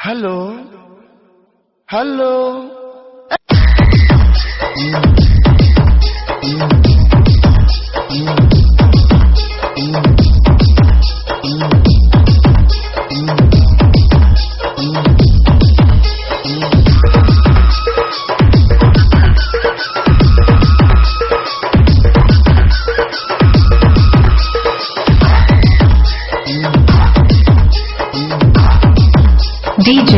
hello hello DJ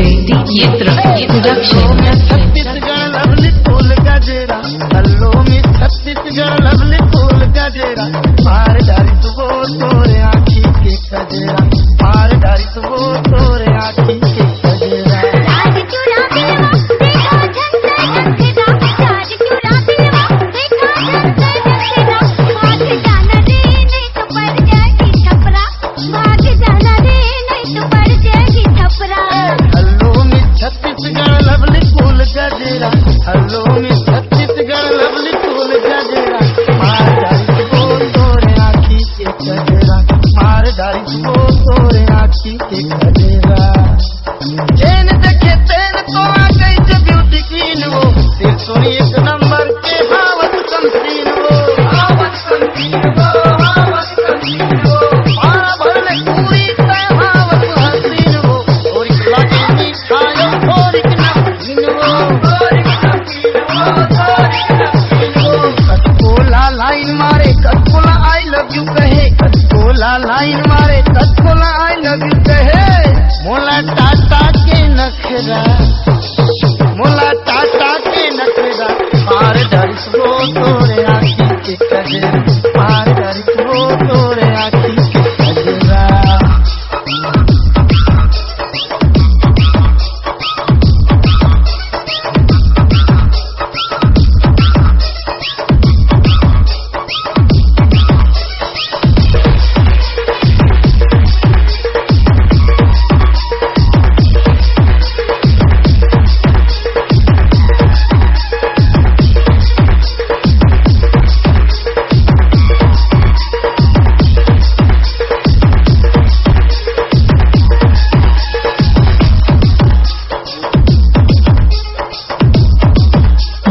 Production Chhattisgarh lovely फूल गजरा hello में छत्तीसगढ़ लवली फूल गजरा मार डारी तो वो तोरे आँखी के गजरा मार डारी तो वो तोरे आँखी के गजरा आज चुरा दिलवा देखा झंझे झंझेरा आज चुरा दिलवा देखा झंझे झंझेरा भाग जाना रे नहीं तो पड़ जाएगी छपरा भाग जाना रे नहीं तो पड़ जाएगी छपरा हल्लो में छत्तीसगढ़ लवली फूल गजरा हल्लो में छत्तीसगढ़ लवली फूल गजरा मार डारी तो वो तोरे आँखी के गजरा मार डारी तो वो तोरे आँखी के गजरा चैन देखे चैन तो आ गई जो ब्यूटी क्वीन वो दिल सोनी एक नंबर के हावत कमसीन वो हावत कमसीन वो हावत कमसीन वो मारा भरने पूरी तय हावत हसीन वो और लागे नी खायो थोड़ी नमकीन वो थोड़ी नमकीन वो थोड़ी नमकीन वो कटकोला लाइन मारे कटकोला आई लव यू कहे कटकोला लाइन मारे कटकोला आई लव यू कहे मोला टाटा के नखरा मोला टाटा के नखरा मार डारी वो तोरे आँखी के गजरा मार डारी वो तोरे आँखी के गजरा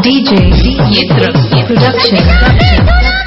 DJ Production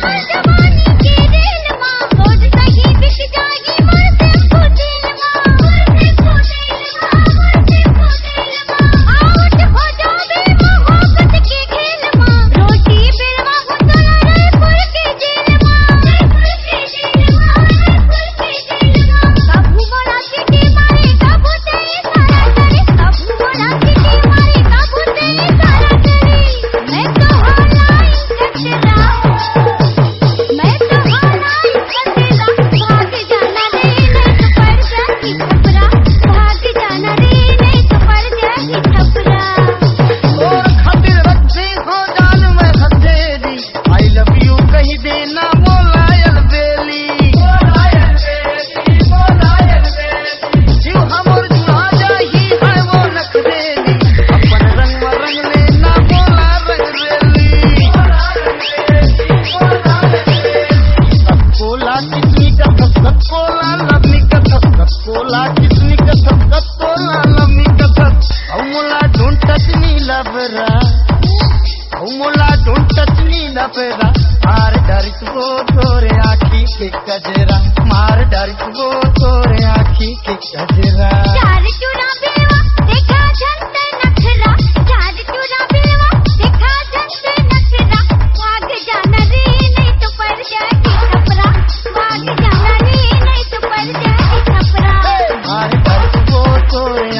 मोला don't touch me लबरा मार डारी वो तोरे आँखी के गजरा मार डारी वो तोरे आँखी के गजरा चार चुरा बेवा देखा झंझे नखरा चार चुरा बेवा देखा झंझे नखरा भाग जाना रे नहीं तो पड़ जाएगी छपरा भाग जाना रे नहीं तो पड़ जाएगी छपरा मार डारी वो तोरे